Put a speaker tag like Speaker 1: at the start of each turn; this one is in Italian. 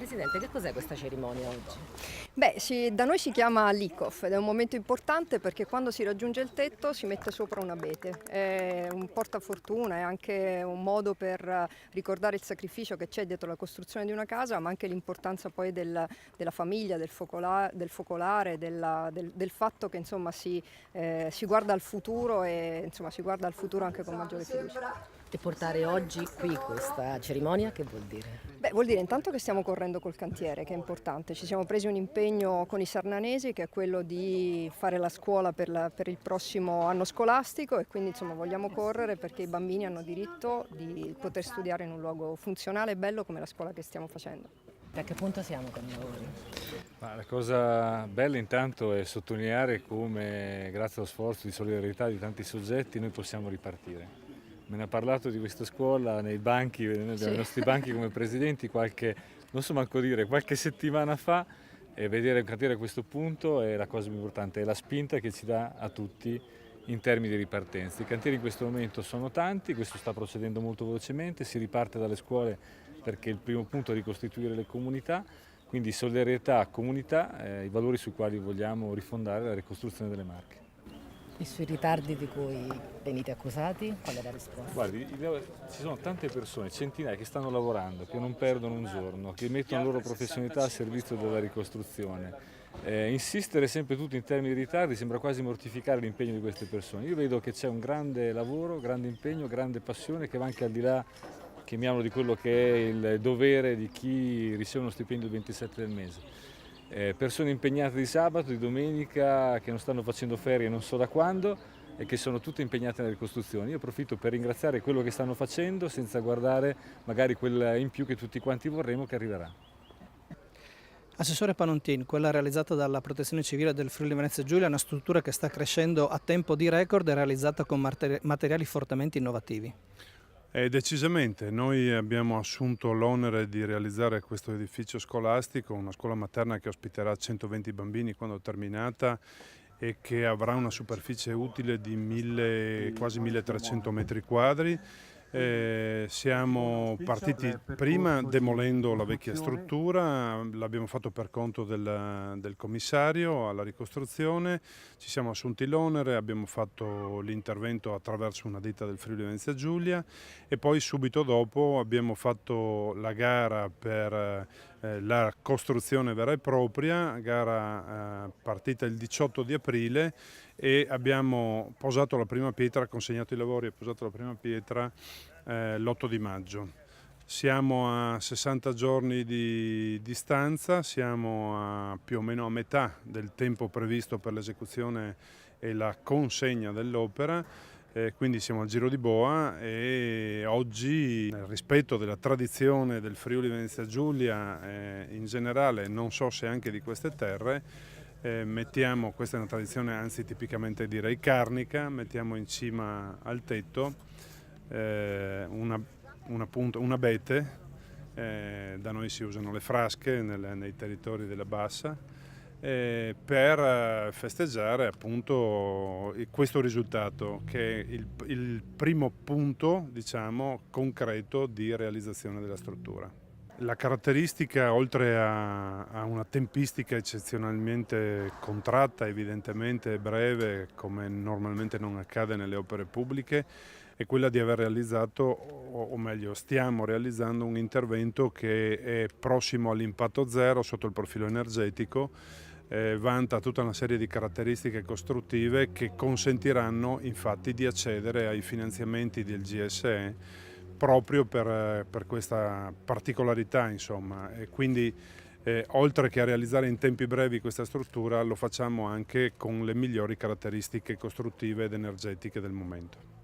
Speaker 1: Presidente, che cos'è questa cerimonia oggi?
Speaker 2: Beh, da noi si chiama lick-off ed è un momento importante perché quando si raggiunge il tetto si mette sopra un abete. È un portafortuna, è anche un modo per ricordare il sacrificio che c'è dietro la costruzione di una casa, ma anche l'importanza poi della famiglia, del focolare, del fatto che insomma si guarda al futuro e insomma si guarda al futuro anche con maggiore fiducia.
Speaker 1: E portare oggi qui questa cerimonia che vuol dire?
Speaker 2: Beh, vuol dire intanto che stiamo correndo col cantiere, che è importante. Ci siamo presi un impegno con i sarnanesi che è quello di fare la scuola per il prossimo anno scolastico e quindi insomma vogliamo correre perché i bambini hanno diritto di poter studiare in un luogo funzionale e bello come la scuola che stiamo facendo.
Speaker 1: A che punto siamo con i lavori?
Speaker 3: Ma la cosa bella intanto è sottolineare come grazie allo sforzo di solidarietà di tanti soggetti noi possiamo ripartire. Me ne ha parlato di questa scuola nei banchi, noi abbiamo i nostri banchi come presidenti non so manco dire, qualche settimana fa, e vedere un cantiere a questo punto è la cosa più importante, è la spinta che ci dà a tutti in termini di ripartenza. I cantieri in questo momento sono tanti, questo sta procedendo molto velocemente, si riparte dalle scuole perché il primo punto è ricostituire le comunità, quindi solidarietà, comunità, i valori sui quali vogliamo rifondare la ricostruzione delle Marche.
Speaker 1: E sui ritardi di cui venite accusati? Qual è la risposta?
Speaker 3: Guardi, ci sono tante persone, centinaia, che stanno lavorando, che non perdono un giorno, che mettono la loro professionalità al servizio della ricostruzione. Insistere sempre tutto in termini di ritardi sembra quasi mortificare l'impegno di queste persone. Io vedo che c'è un grande lavoro, grande impegno, grande passione che va anche al di là, chiamiamolo, di quello che è il dovere di chi riceve uno stipendio il 27 del mese. Persone impegnate di sabato, di domenica, che non stanno facendo ferie non so da quando e che sono tutte impegnate nelle ricostruzioni. Io approfitto per ringraziare quello che stanno facendo senza guardare magari quel in più che tutti quanti vorremmo che arriverà.
Speaker 4: Assessore Panontin, quella realizzata dalla Protezione Civile del Friuli Venezia Giulia è una struttura che sta crescendo a tempo di record e realizzata con materiali fortemente innovativi.
Speaker 5: Decisamente, noi abbiamo assunto l'onere di realizzare questo edificio scolastico, una scuola materna che ospiterà 120 bambini quando terminata e che avrà una superficie utile di quasi 1300 metri quadri. Siamo partiti prima demolendo la vecchia struttura, l'abbiamo fatto per conto del commissario alla ricostruzione, ci siamo assunti l'onere, abbiamo fatto l'intervento attraverso una ditta del Friuli Venezia Giulia e poi subito dopo abbiamo fatto la gara per la costruzione vera e propria, gara partita il 18 di aprile e abbiamo posato la prima pietra, consegnato i lavori e posato la prima pietra l'8 di maggio. Siamo a 60 giorni di distanza, siamo più o meno a metà del tempo previsto per l'esecuzione e la consegna dell'opera. Quindi siamo al giro di boa e oggi, nel rispetto della tradizione del Friuli Venezia Giulia in generale, non so se anche di queste terre, mettiamo, questa è una tradizione anzi tipicamente direi carnica, mettiamo in cima al tetto un abete, da noi si usano le frasche nei territori della Bassa, per festeggiare appunto questo risultato che è il primo punto, diciamo, concreto di realizzazione della struttura. La caratteristica, oltre a una tempistica eccezionalmente contratta, evidentemente breve, come normalmente non accade nelle opere pubbliche, è quella di aver realizzato, o meglio stiamo realizzando un intervento che è prossimo all'impatto zero sotto il profilo energetico, vanta tutta una serie di caratteristiche costruttive che consentiranno infatti di accedere ai finanziamenti del GSE proprio per questa particolarità, insomma, e quindi oltre che a realizzare in tempi brevi questa struttura lo facciamo anche con le migliori caratteristiche costruttive ed energetiche del momento.